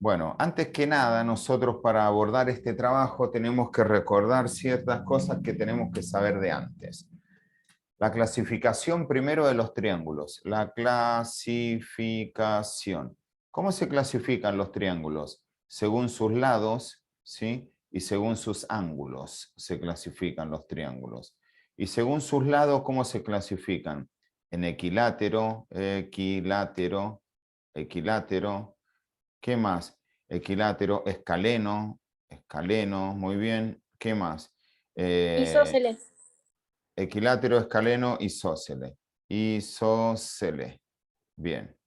Bueno, antes que nada, nosotros para abordar este trabajo tenemos que recordar ciertas cosas que tenemos que saber de antes. La clasificación primero de los triángulos. La clasificación. ¿Cómo se clasifican los triángulos? Según sus lados, ¿sí? Y según sus ángulos se clasifican los triángulos. Y según sus lados, ¿cómo se clasifican? En equilátero, equilátero, equilátero. ¿Qué más? Equilátero, escaleno, escaleno, muy bien. ¿Qué más? Isósceles. Equilátero, escaleno, isósceles. Isósceles. Bien.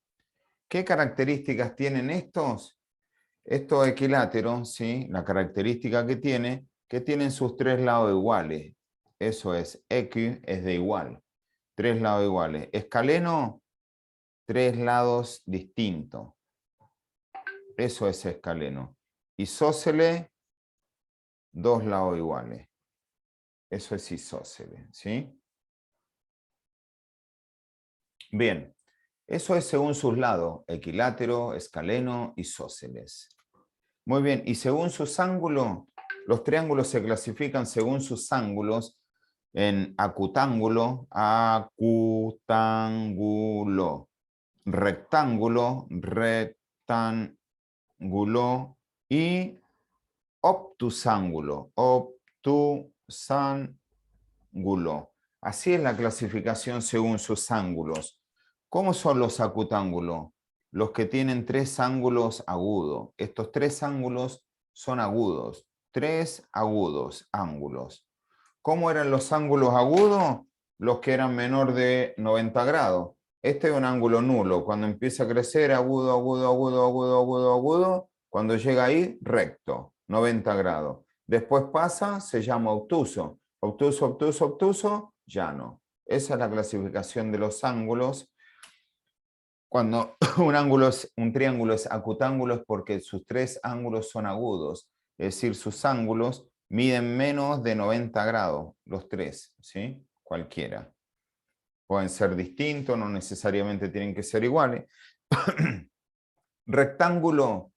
¿Qué características tienen estos? Estos equiláteros, ¿sí? La característica que tienen sus tres lados iguales. Eso es, equi es de igual. Tres lados iguales. Escaleno, tres lados distintos. Eso es escaleno. Isósceles, dos lados iguales. Eso es isósceles, ¿sí? Bien, eso es según sus lados, equilátero, escaleno, isósceles. Muy bien, y según sus ángulos, los triángulos se clasifican según sus ángulos en acutángulo, acutángulo, rectángulo, rectángulo y obtusángulo, obtusángulo. Así es la clasificación según sus ángulos. ¿Cómo son los acutángulos? Los que tienen tres ángulos agudos. Estos tres ángulos son agudos. Tres agudos ángulos. ¿Cómo eran los ángulos agudos? Los que eran menor de 90 grados. Este es un ángulo nulo. Cuando empieza a crecer, agudo, agudo, agudo, agudo, agudo, agudo. Cuando llega ahí, recto, 90 grados. Después pasa, se llama obtuso. Obtuso, obtuso, obtuso, llano. Esa es la clasificación de los ángulos. Cuando un triángulo es acutángulo es porque sus tres ángulos son agudos. Es decir, sus ángulos miden menos de 90 grados, los tres, ¿sí? Cualquiera. Pueden ser distintos, no necesariamente tienen que ser iguales. Rectángulo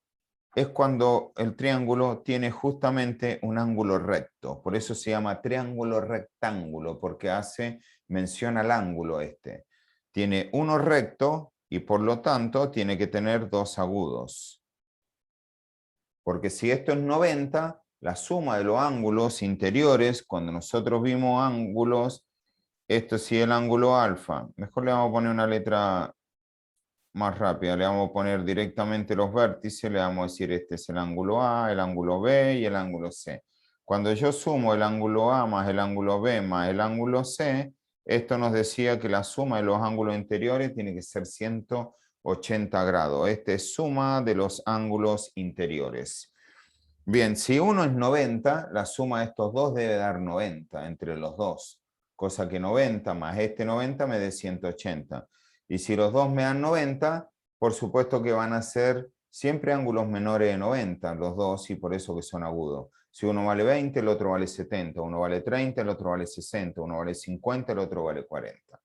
es cuando el triángulo tiene justamente un ángulo recto. Por eso se llama triángulo rectángulo, porque hace mención al ángulo este. Tiene uno recto y por lo tanto tiene que tener dos agudos. Porque si esto es 90, la suma de los ángulos interiores, cuando nosotros vimos ángulos, esto sí es el ángulo alfa. Mejor le vamos a poner una letra más rápida, le vamos a poner directamente los vértices, le vamos a decir este es el ángulo A, el ángulo B y el ángulo C. Cuando yo sumo el ángulo A más el ángulo B más el ángulo C, esto nos decía que la suma de los ángulos interiores tiene que ser 180 grados. Esta es suma de los ángulos interiores. Bien, si uno es 90, la suma de estos dos debe dar 90 entre los dos, cosa que 90 más este 90 me dé 180. Y si los dos me dan 90, por supuesto que van a ser siempre ángulos menores de 90, los dos, y por eso que son agudos. Si uno vale 20, el otro vale 70, uno vale 30, el otro vale 60, uno vale 50, el otro vale 40.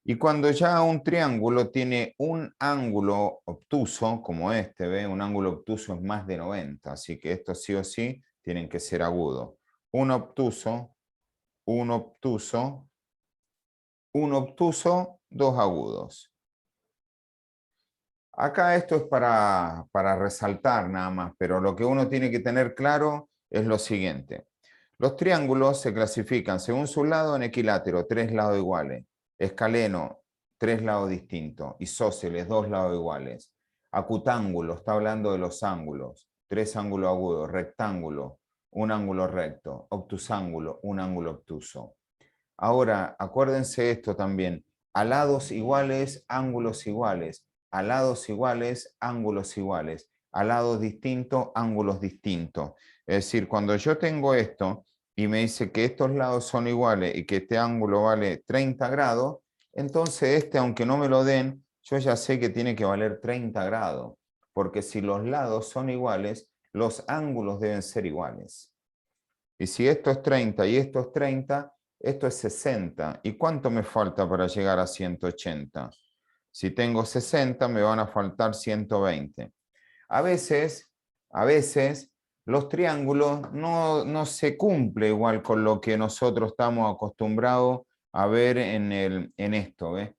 Y cuando ya un triángulo tiene un ángulo obtuso, como este, ¿ve? Un ángulo obtuso es más de 90, así que estos sí o sí tienen que ser agudos. Un obtuso, un obtuso, un obtuso, dos agudos. Acá esto es para resaltar nada más, pero lo que uno tiene que tener claro es lo siguiente. Los triángulos se clasifican según su lado en equilátero, tres lados iguales. Escaleno, tres lados distintos. Isósceles, dos lados iguales. Acutángulo, está hablando de los ángulos. Tres ángulos agudos. Rectángulo, un ángulo recto. Obtusángulo, un ángulo obtuso. Ahora, acuérdense esto también. A lados iguales, ángulos iguales. A lados iguales, ángulos iguales. A lados distintos, ángulos distintos. Es decir, cuando yo tengo esto y me dice que estos lados son iguales y que este ángulo vale 30 grados, entonces este, aunque no me lo den, yo ya sé que tiene que valer 30 grados. Porque si los lados son iguales, los ángulos deben ser iguales. Y si esto es 30 y esto es 30, esto es 60. ¿Y cuánto me falta para llegar a 180? Si tengo 60, me van a faltar 120. A veces los triángulos no se cumple igual con lo que nosotros estamos acostumbrados a ver en esto, ¿ves?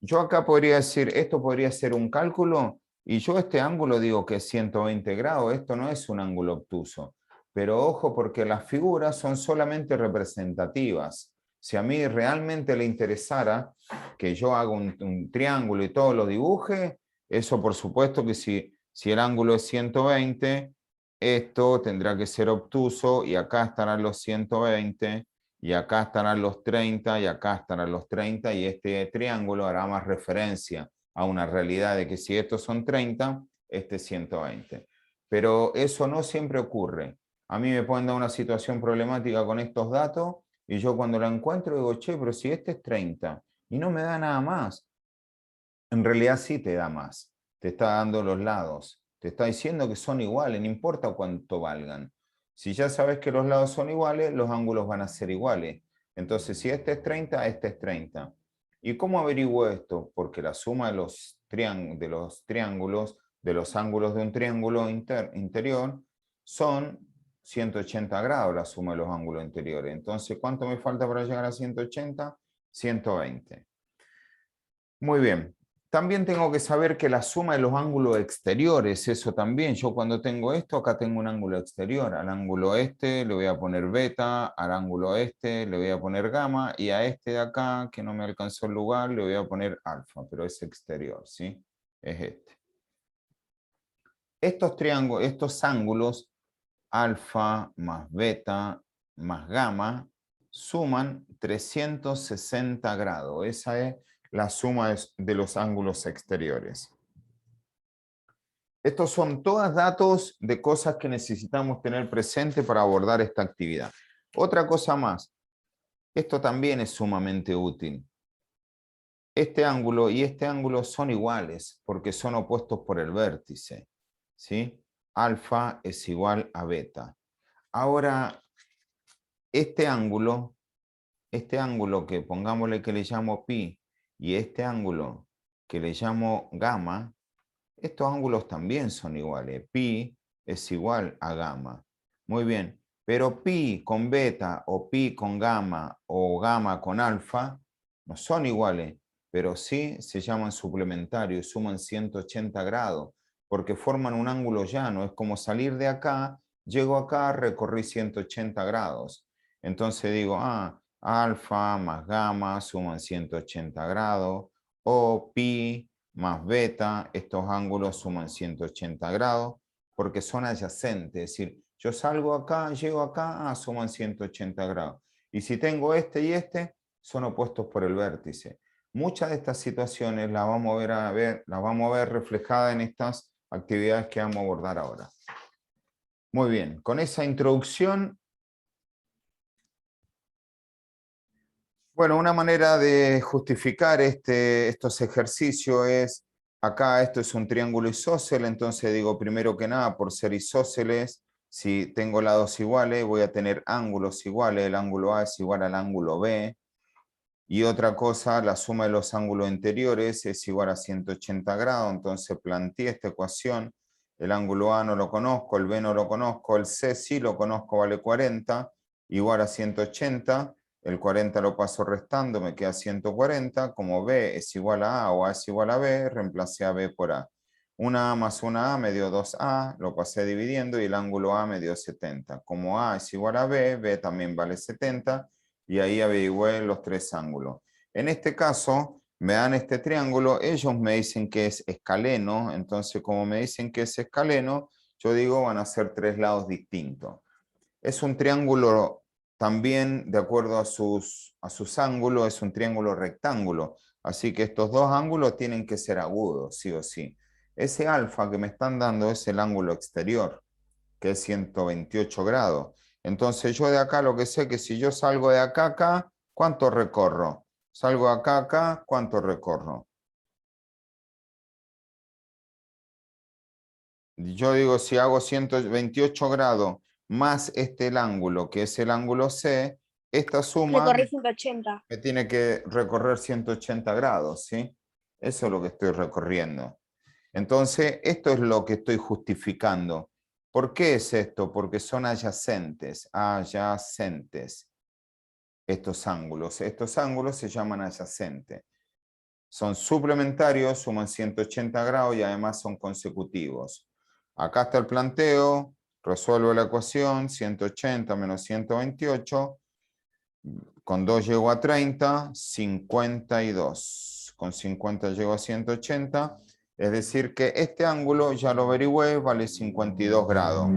Yo acá podría decir, esto podría ser un cálculo, y yo este ángulo digo que es 120 grados, esto no es un ángulo obtuso. Pero ojo, porque las figuras son solamente representativas. Si a mí realmente le interesara que yo haga un triángulo y todo lo dibuje, eso por supuesto que si el ángulo es 120, esto tendrá que ser obtuso y acá estarán los 120 y acá estarán los 30 y acá estarán los 30 y este triángulo hará más referencia a una realidad de que si estos son 30, este es 120. Pero eso no siempre ocurre. A mí me pueden dar una situación problemática con estos datos y yo cuando la encuentro digo, che, pero si este es 30 y no me da nada más. En realidad sí te da más. Te está dando los lados. Te está diciendo que son iguales, no importa cuánto valgan. Si ya sabes que los lados son iguales, los ángulos van a ser iguales. Entonces, si este es 30, este es 30. ¿Y cómo averiguo esto? Porque la suma de los triángulos, de los ángulos de un triángulo interior, son 180 grados la suma de los ángulos interiores. Entonces, ¿cuánto me falta para llegar a 180? 120. Muy bien. También tengo que saber que la suma de los ángulos exteriores, eso también. Yo cuando tengo esto, acá tengo un ángulo exterior. Al ángulo este le voy a poner beta, al ángulo este le voy a poner gamma, y a este de acá, que no me alcanzó el lugar, le voy a poner alfa, pero es exterior, ¿sí? Es este. Estos triángulos, estos ángulos, alfa más beta más gamma, suman 360 grados. Esa es la suma de los ángulos exteriores. Estos son todos datos de cosas que necesitamos tener presente para abordar esta actividad. Otra cosa más, esto también es sumamente útil. Este ángulo y este ángulo son iguales porque son opuestos por el vértice, ¿sí? Alfa es igual a beta. Ahora, este ángulo que pongámosle que le llamo pi y este ángulo que le llamo gamma, estos ángulos también son iguales. Pi es igual a gamma. Muy bien, pero pi con beta o pi con gamma o gamma con alfa no son iguales, pero sí se llaman suplementarios, suman 180 grados, porque forman un ángulo llano. Es como salir de acá, llego acá, recorrí 180 grados. Entonces digo, alfa más gamma suman 180 grados, o pi más beta, estos ángulos suman 180 grados, porque son adyacentes, es decir, yo salgo acá, llego acá, suman 180 grados. Y si tengo este y este, son opuestos por el vértice. Muchas de estas situaciones las vamos a ver reflejadas en estas actividades que vamos a abordar ahora. Muy bien, con esa introducción. Bueno, una manera de justificar estos ejercicios es, acá esto es un triángulo isósceles, entonces digo primero que nada, por ser isósceles, si tengo lados iguales, voy a tener ángulos iguales, el ángulo A es igual al ángulo B, y otra cosa, la suma de los ángulos interiores es igual a 180 grados, entonces planteé esta ecuación, el ángulo A no lo conozco, el B no lo conozco, el C sí lo conozco, vale 40, igual a 180, el 40 lo paso restando, me queda 140, como B es igual a A o A es igual a B, reemplacé a B por A. Una A más una A me dio 2A, lo pasé dividiendo y el ángulo A me dio 70. Como A es igual a B, B también vale 70, y ahí averigüé los tres ángulos. En este caso, me dan este triángulo, ellos me dicen que es escaleno, entonces como me dicen que es escaleno, yo digo van a ser tres lados distintos. Es un triángulo también, de acuerdo a sus ángulos, es un triángulo rectángulo, así que estos dos ángulos tienen que ser agudos, sí o sí. Ese alfa que me están dando es el ángulo exterior, que es 128 grados. Entonces yo de acá lo que sé que si yo salgo de acá a acá, ¿cuánto recorro? Salgo de acá a acá, ¿cuánto recorro? Yo digo, si hago 128 grados más el ángulo, que es el ángulo C, esta suma Recorrí 180. me tiene que recorrer 180 grados, ¿sí? Eso es lo que estoy recorriendo. Entonces, esto es lo que estoy justificando. ¿Por qué es esto? Porque son adyacentes, estos ángulos se llaman adyacentes. Son suplementarios, suman 180 grados y además son consecutivos. Acá está el planteo, resuelvo la ecuación, 180 menos 128, con 2 llego a 30, 52. Con 50 llego a 180, es decir que este ángulo, ya lo averigüé, vale 52 grados.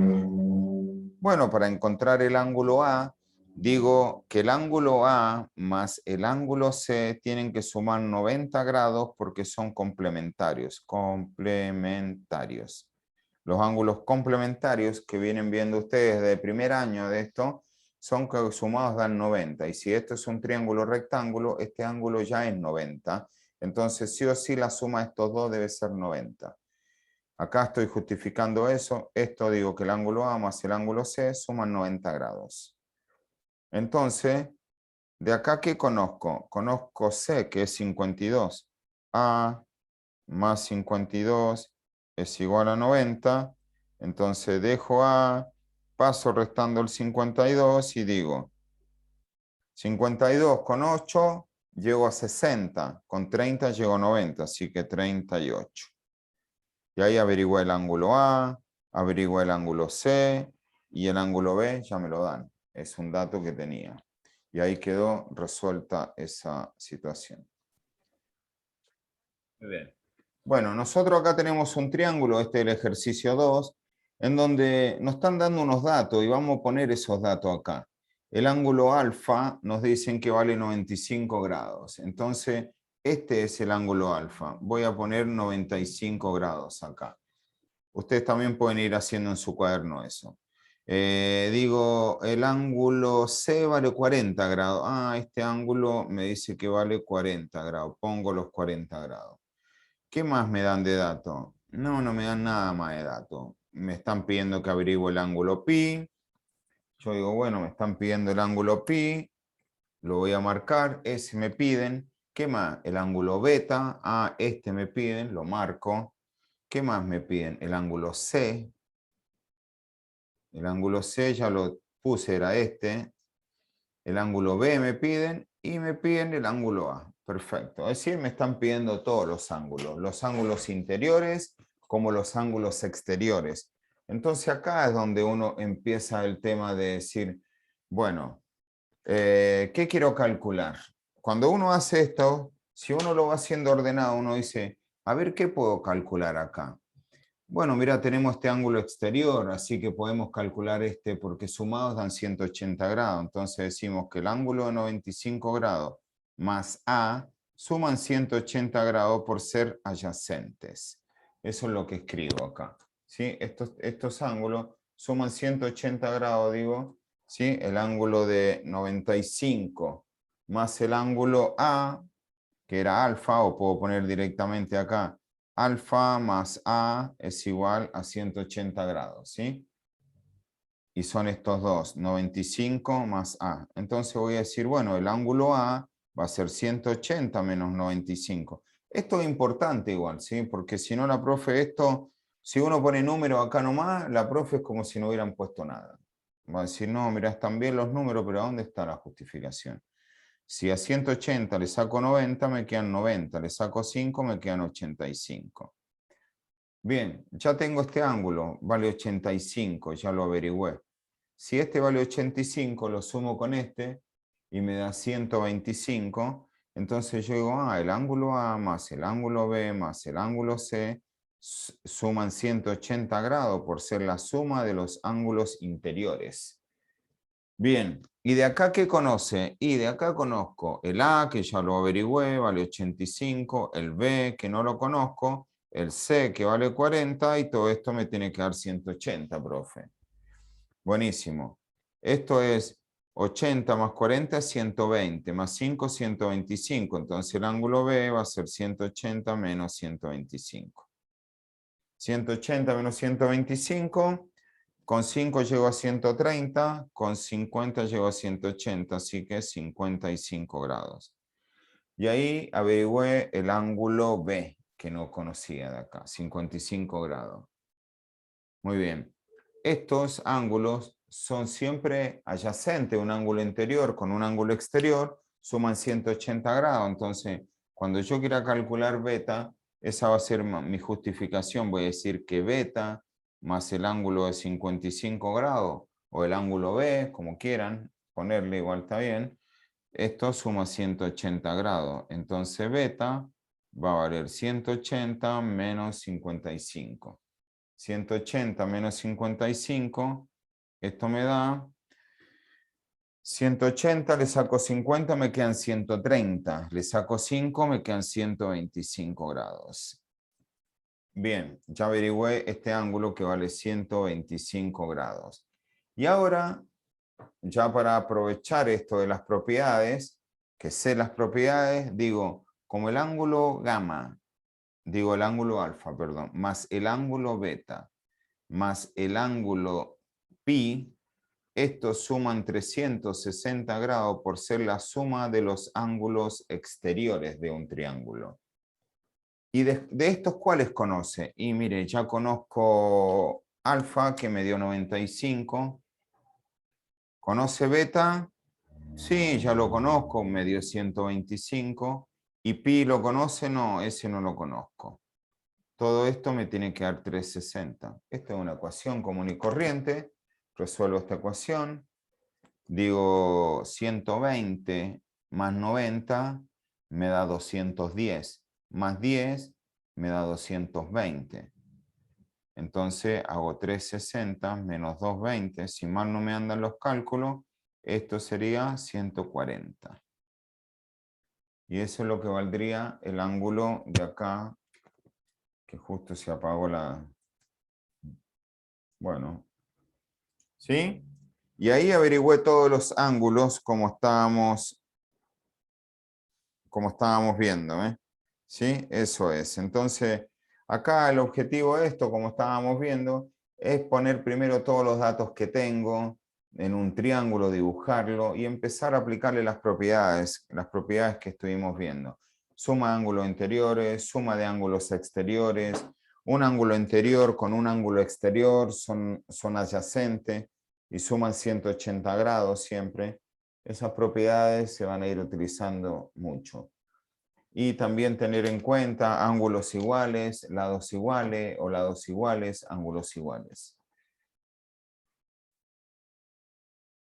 Bueno, para encontrar el ángulo A, digo que el ángulo A más el ángulo C tienen que sumar 90 grados porque son complementarios. Complementarios. Los ángulos complementarios que vienen viendo ustedes desde el primer año de esto son que sumados dan 90. Y si esto es un triángulo rectángulo, este ángulo ya es 90. Entonces, sí o sí, la suma de estos dos debe ser 90. Acá estoy justificando eso. Esto digo que el ángulo A más el ángulo C suman 90 grados. Entonces, de acá, ¿qué conozco? Conozco C, que es 52. A más 52 es igual a 90. Entonces dejo A, paso restando el 52 y digo 52 con 8 llego a 60, con 30 llego a 90, así que 38. Y ahí averigüé el ángulo A, averigüé el ángulo C y el ángulo B ya me lo dan. Es un dato que tenía. Y ahí quedó resuelta esa situación. Muy bien. Bueno, nosotros acá tenemos un triángulo, este es el ejercicio 2, en donde nos están dando unos datos y vamos a poner esos datos acá. El ángulo alfa nos dicen que vale 95 grados. Entonces, este es el ángulo alfa. Voy a poner 95 grados acá. Ustedes también pueden ir haciendo en su cuaderno eso. Digo, el ángulo C vale 40 grados. Ah, este ángulo me dice que vale 40 grados. Pongo los 40 grados. ¿Qué más me dan de dato? No, no me dan nada más de dato. Me están pidiendo que averigüe el ángulo pi. Yo digo, bueno, me están pidiendo el ángulo pi. Lo voy a marcar. Ese me piden. ¿Qué más? El ángulo beta. Ah, este me piden. Lo marco. ¿Qué más me piden? El ángulo C. El ángulo C ya lo puse, era este. El ángulo B me piden y me piden el ángulo A. Perfecto. Es decir, me están pidiendo todos los ángulos interiores como los ángulos exteriores. Entonces acá es donde uno empieza el tema de decir, bueno, ¿qué quiero calcular? Cuando uno hace esto, si uno lo va haciendo ordenado, uno dice, a ver, ¿qué puedo calcular acá? Bueno, mira, tenemos este ángulo exterior, así que podemos calcular este porque sumados dan 180 grados. Entonces decimos que el ángulo de 95 grados más A suman 180 grados por ser adyacentes. Eso es lo que escribo acá. ¿Sí? Estos ángulos suman 180 grados, digo. ¿Sí? El ángulo de 95 más el ángulo A, que era alfa, o puedo poner directamente acá alfa más A es igual a 180 grados, ¿sí? Y son estos dos, 95 más A. Entonces voy a decir, bueno, el ángulo A va a ser 180 menos 95. Esto es importante igual, ¿sí? Porque si no la profe, si uno pone números acá nomás, la profe es como si no hubieran puesto nada. Va a decir, no, mira, están bien los números, pero ¿dónde está la justificación? Si a 180 le saco 90, me quedan 90. Le saco 5, me quedan 85. Bien, ya tengo este ángulo, vale 85, ya lo averigüé. Si este vale 85, lo sumo con este y me da 125. Entonces yo digo, el ángulo A más el ángulo B más el ángulo C suman 180 grados por ser la suma de los ángulos interiores. Bien, ¿y de acá qué conoce? Y de acá conozco el A, que ya lo averigüé, vale 85, el B, que no lo conozco, el C, que vale 40, y todo esto me tiene que dar 180, profe. Buenísimo. Esto es 80 más 40, 120, más 5, 125. Entonces el ángulo B va a ser 180 menos 125. 180 menos 125... Con 5 llego a 130, con 50 llego a 180, así que 55 grados. Y ahí averigüé el ángulo B. que no conocía de acá, 55 grados. Muy bien. Estos ángulos son siempre adyacentes, un ángulo interior con un ángulo exterior, suman 180 grados. Entonces, cuando yo quiera calcular beta, esa va a ser mi justificación. Voy a decir que beta más el ángulo de 55 grados, o el ángulo B, como quieran ponerle, igual está bien. Esto suma 180 grados. Entonces, beta va a valer 180 menos 55. 180 menos 55, esto me da 180, le saco 50, me quedan 130, le saco 5, me quedan 125 grados. Bien, ya averigüé este ángulo que vale 125 grados. Y ahora, ya para aprovechar esto de las propiedades, que sé las propiedades, digo, como el ángulo gamma, digo el ángulo alfa, perdón, más el ángulo beta, más el ángulo pi, estos suman 360 grados por ser la suma de los ángulos exteriores de un triángulo. ¿Y de estos cuáles conoce? Y mire, ya conozco alfa, que me dio 95. ¿Conoce beta? Sí, ya lo conozco, me dio 125. ¿Y pi lo conoce? No, ese no lo conozco. Todo esto me tiene que dar 360. Esta es una ecuación común y corriente. Resuelvo esta ecuación. Digo 120 más 90 me da 210. Más 10 me da 220. Entonces hago 360 menos 220. Si mal no me andan los cálculos, esto sería 140. Y eso es lo que valdría el ángulo de acá, que justo se apagó la... Bueno, ¿sí? Y ahí averigüé todos los ángulos como estábamos viendo, ¿eh? ¿Sí? Eso es. Entonces, acá el objetivo de esto, como estábamos viendo, es poner primero todos los datos que tengo en un triángulo, dibujarlo y empezar a aplicarle las propiedades que estuvimos viendo. Suma de ángulos interiores, suma de ángulos exteriores, un ángulo interior con un ángulo exterior son adyacentes y suman 180 grados siempre. Esas propiedades se van a ir utilizando mucho. Y también tener en cuenta ángulos iguales, lados iguales o lados iguales, ángulos iguales.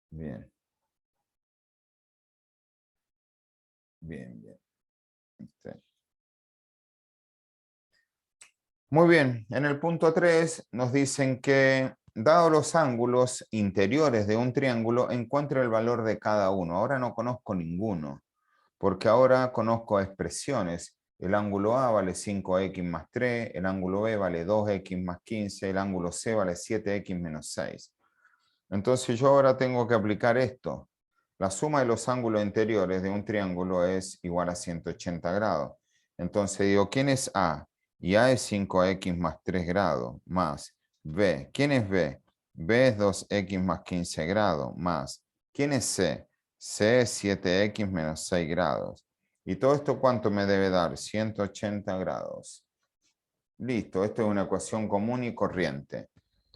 Bien. Bien, bien. Muy bien, en el punto 3 nos dicen que, dado los ángulos interiores de un triángulo, encuentre el valor de cada uno. Ahora no conozco ninguno, porque ahora conozco expresiones. El ángulo A vale 5x más 3, el ángulo B vale 2x más 15, el ángulo C vale 7x menos 6. Entonces yo ahora tengo que aplicar esto. La suma de los ángulos interiores de un triángulo es igual a 180 grados. Entonces digo, ¿quién es A? Y A es 5x más 3 grados, más B. ¿Quién es B? B es 2x más 15 grados, más. ¿Quién es C? C es 7x menos 6 grados. ¿Y todo esto cuánto me debe dar? 180 grados. Listo, esto es una ecuación común y corriente.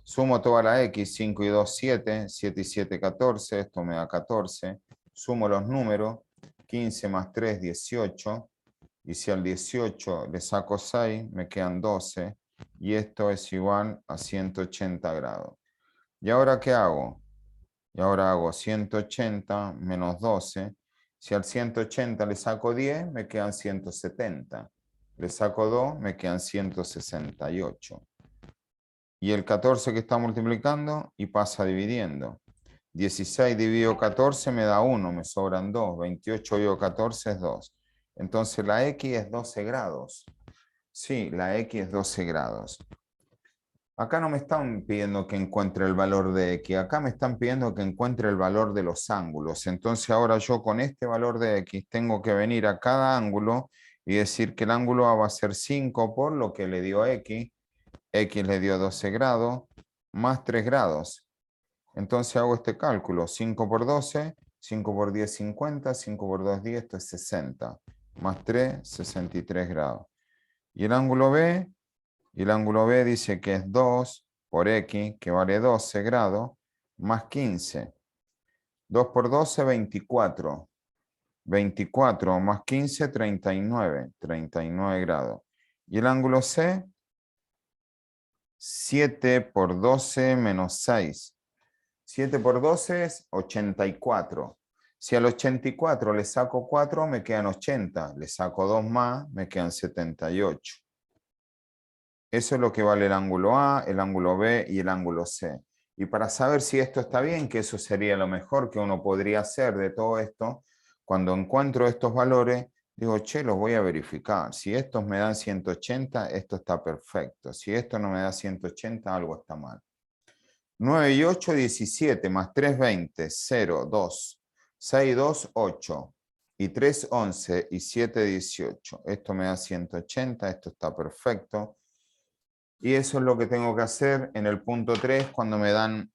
Sumo toda la x, 5 y 2, 7, 7 y 7, 14, esto me da 14. Sumo los números, 15 más 3, 18. Y si al 18 le saco 6, me quedan 12. Y esto es igual a 180 grados. ¿Y ahora qué hago? Y ahora hago 180 menos 12. Si al 180 le saco 10, me quedan 170. Le saco 2, me quedan 168. Y el 14 que está multiplicando y pasa dividiendo. 16 dividido 14 me da 1, me sobran 2. 28 dividido 14 es 2. Entonces la X es 12 grados. Sí, la X es 12 grados. Acá no me están pidiendo que encuentre el valor de X, acá me están pidiendo que encuentre el valor de los ángulos. Entonces ahora yo con este valor de X tengo que venir a cada ángulo y decir que el ángulo A va a ser 5 por lo que le dio X. X le dio 12 grados, más 3 grados. Entonces hago este cálculo, 5 por 12, 5 por 10, 50, 5 por 2, 10, esto es 60. Más 3, 63 grados. Y el ángulo B, dice que es 2 por X, que vale 12 grados, más 15. 2 por 12, 24. 24 más 15, 39. 39 grados. Y el ángulo C, 7 por 12 menos 6. 7 por 12 es 84. Si al 84 le saco 4, me quedan 80. Le saco 2 más, me quedan 78. Eso es lo que vale el ángulo A, el ángulo B y el ángulo C. Y para saber si esto está bien, que eso sería lo mejor que uno podría hacer de todo esto, cuando encuentro estos valores, digo, che, los voy a verificar. Si estos me dan 180, esto está perfecto. Si esto no me da 180, algo está mal. 9 y 8, 17, más 3, 20, 0, 2, 6, 2, 8, y 3, 11, y 7, 18. Esto me da 180, esto está perfecto. Y eso es lo que tengo que hacer en el punto 3 cuando me dan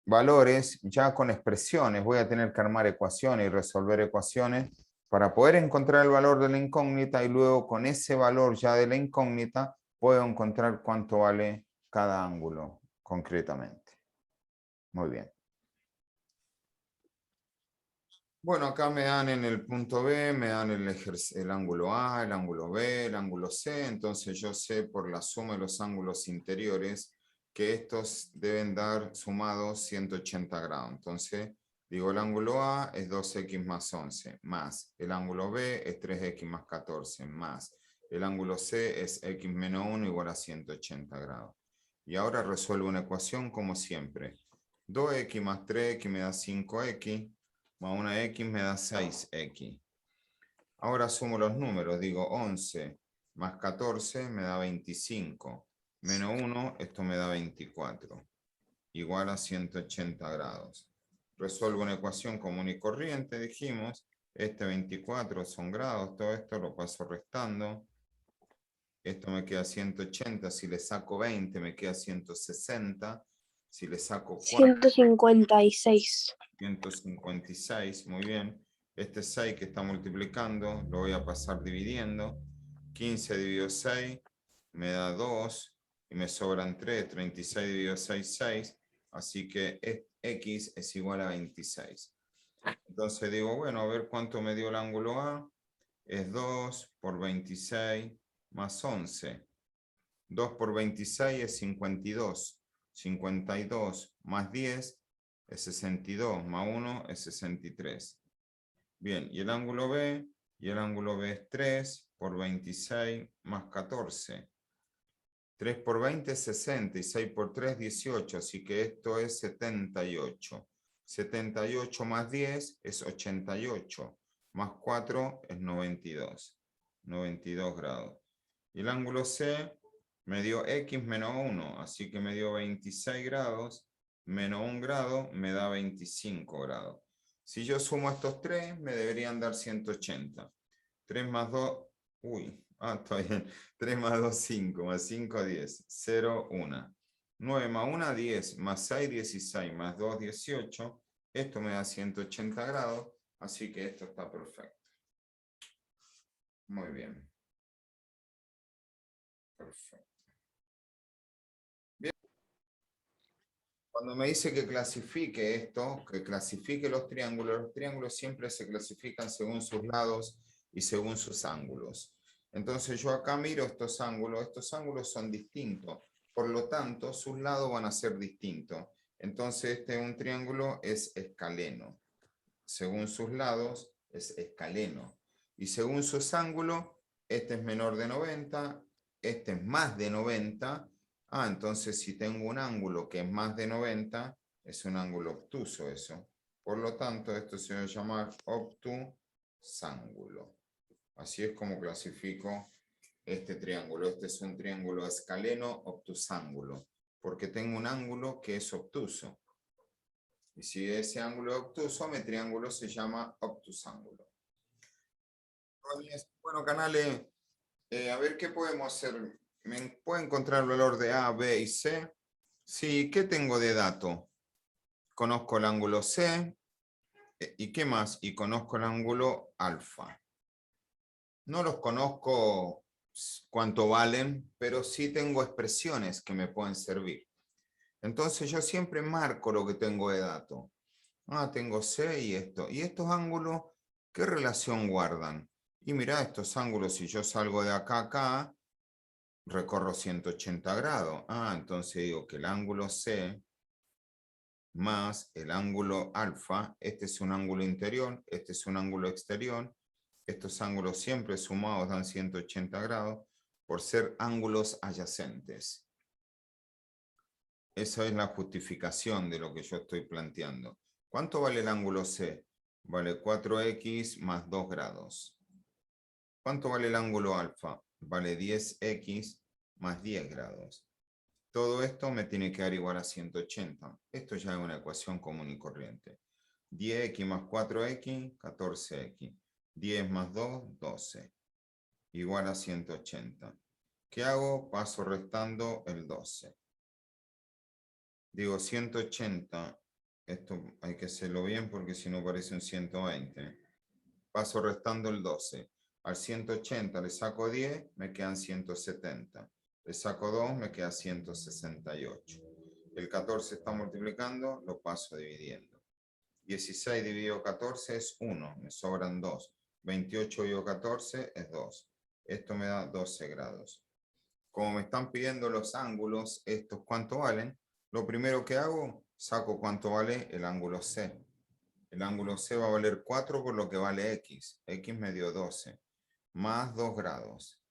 valores, ya con expresiones. Voy a tener que armar ecuaciones y resolver ecuaciones para poder encontrar el valor de la incógnita y luego con ese valor ya de la incógnita puedo encontrar cuánto vale cada ángulo concretamente. Muy bien. Bueno, acá me dan en el punto B, me dan el ángulo A, el ángulo B, el ángulo C. Entonces yo sé por la suma de los ángulos interiores que estos deben dar sumados 180 grados. Entonces digo el ángulo A es 2x más 11, más el ángulo B es 3x más 14, más el ángulo C es x menos 1 igual a 180 grados. Y ahora resuelvo una ecuación como siempre. 2x más 3x me da 5x. Más una X me da 6X. Ahora sumo los números, digo 11 más 14 me da 25. Menos 1, esto me da 24. Igual a 180 grados. Resuelvo una ecuación común y corriente, dijimos. Este 24 son grados, todo esto lo paso restando. Esto me queda 180, si le saco 20 me queda 160. Si le saco 4, 156. 156, muy bien. Este 6 que está multiplicando, lo voy a pasar dividiendo. 15 dividido 6 me da 2 y me sobran 3. 36 dividido 6, 6. Así que x es igual a 26. Entonces digo, bueno, a ver cuánto me dio el ángulo A. Es 2 por 26 más 11. 2 por 26 es 52. 52 más 10 es 62, más 1 es 63. Bien, y el ángulo B, es 3 por 26 más 14. 3 por 20 es 60 y 6 por 3 18, así que esto es 78. 78 más 10 es 88, más 4 es 92. 92 grados. Y el ángulo C me dio x menos 1, así que me dio 26 grados, menos 1 grado me da 25 grados. Si yo sumo estos tres, me deberían dar 180. 3 más 2, está bien. 3 más 2, 5, más 5, 10, 0, 1. 9 más 1, 10, más 6, 16, más 2, 18. Esto me da 180 grados, así que esto está perfecto. Muy bien. Perfecto. Bien. Cuando me dice que clasifique esto, que clasifique los triángulos siempre se clasifican según sus lados y según sus ángulos. Entonces yo acá miro estos ángulos son distintos, por lo tanto sus lados van a ser distintos. Entonces este un triángulo es escaleno. Según sus lados es escaleno. Y según sus ángulos, este es menor de 90, este es más de 90. Entonces si tengo un ángulo que es más de 90, es un ángulo obtuso eso. Por lo tanto, esto se va a llamar obtusángulo. Así es como clasifico este triángulo. Este es un triángulo escaleno obtusángulo, porque tengo un ángulo que es obtuso. Y si ese ángulo es obtuso, mi triángulo se llama obtusángulo. Bueno, canales, a ver qué podemos hacer. ¿Me puedo encontrar el valor de A, B y C? Sí, ¿qué tengo de dato? Conozco el ángulo C. ¿Y qué más? Y conozco el ángulo alfa. No los conozco cuánto valen, pero sí tengo expresiones que me pueden servir. Entonces yo siempre marco lo que tengo de dato. Tengo C y esto. ¿Y estos ángulos qué relación guardan? Y mira, estos ángulos, si yo salgo de acá a acá, recorro 180 grados. Entonces digo que el ángulo C más el ángulo alfa, este es un ángulo interior, este es un ángulo exterior, estos ángulos siempre sumados dan 180 grados por ser ángulos adyacentes. Esa es la justificación de lo que yo estoy planteando. ¿Cuánto vale el ángulo C? Vale 4x más 2 grados. ¿Cuánto vale el ángulo alfa? Vale 10x más 10 grados. Todo esto me tiene que dar igual a 180. Esto ya es una ecuación común y corriente. 10x más 4x, 14x. 10 más 2, 12. Igual a 180. ¿Qué hago? Paso restando el 12. Digo 180. Esto hay que hacerlo bien porque si no parece un 120. Paso restando el 12. Al 180 le saco 10, me quedan 170. Le saco 2, me queda 168. El 14 está multiplicando, lo paso dividiendo. 16 dividido 14 es 1, me sobran 2. 28 dividido 14 es 2. Esto me da 12 grados. Como me están pidiendo los ángulos, estos cuánto valen, lo primero que hago, saco cuánto vale el ángulo C. El ángulo C va a valer 4 por lo que vale X. X me dio 12. Más 2 grados.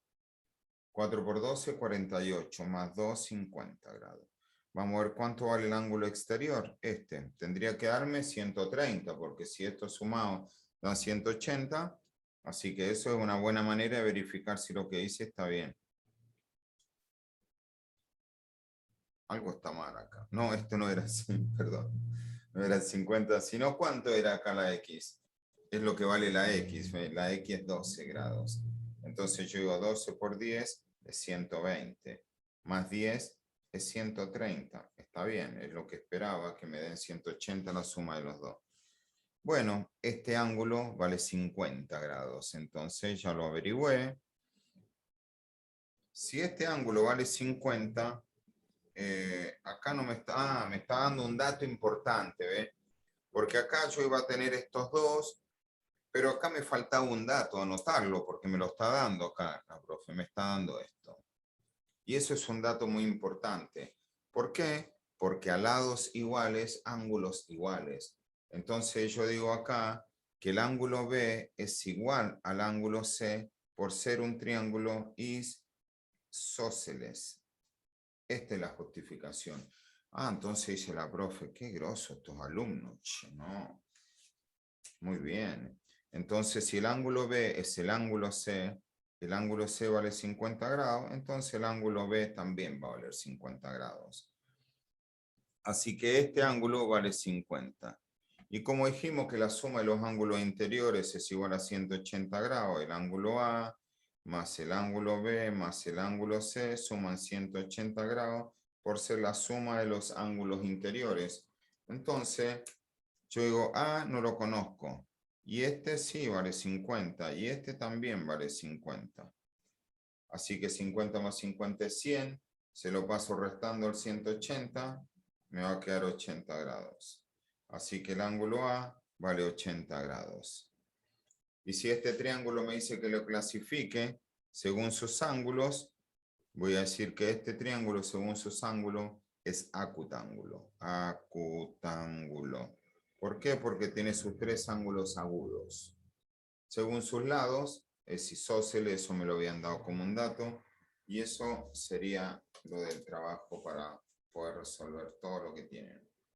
4 por 12, 48. Más 2, 50 grados. Vamos a ver cuánto vale el ángulo exterior. Este tendría que darme 130, porque si esto sumado da 180, así que eso es una buena manera de verificar si lo que hice está bien. Algo está mal acá. No, esto no era así, perdón. No era 50, sino ¿cuánto era acá la X? Es lo que vale la X. La X es 12 grados. Entonces yo digo 12 por 10 es 120. Más 10 es 130. Está bien, es lo que esperaba, que me den 180 la suma de los dos. Bueno, este ángulo vale 50 grados. Entonces ya lo averigüé. Si este ángulo vale 50... acá no me está, me está dando un dato importante, ¿ve? Porque acá yo iba a tener estos dos, pero acá me faltaba un dato, anotarlo, porque me lo está dando acá, la profe, me está dando esto. Y eso es un dato muy importante. ¿Por qué? Porque a lados iguales, ángulos iguales. Entonces yo digo acá que el ángulo B es igual al ángulo C por ser un triángulo isósceles. Esta es la justificación. Entonces dice la profe, qué groso estos alumnos. No. Muy bien. Entonces, si el ángulo B es el ángulo C vale 50 grados, entonces el ángulo B también va a valer 50 grados. Así que este ángulo vale 50. Y como dijimos que la suma de los ángulos interiores es igual a 180 grados, el ángulo A más el ángulo B más el ángulo C suman 180 grados por ser la suma de los ángulos interiores. Entonces, yo digo, no lo conozco. Y este sí vale 50. Y este también vale 50. Así que 50 más 50 es 100. Se lo paso restando el 180. Me va a quedar 80 grados. Así que el ángulo A vale 80 grados. Y si este triángulo me dice que lo clasifique según sus ángulos, voy a decir que este triángulo según sus ángulos es acutángulo. Acutángulo. ¿Por qué? Porque tiene sus tres ángulos agudos. Según sus lados, es isósceles, eso me lo habían dado como un dato. Y eso sería lo del trabajo para poder resolver todo lo que tienen.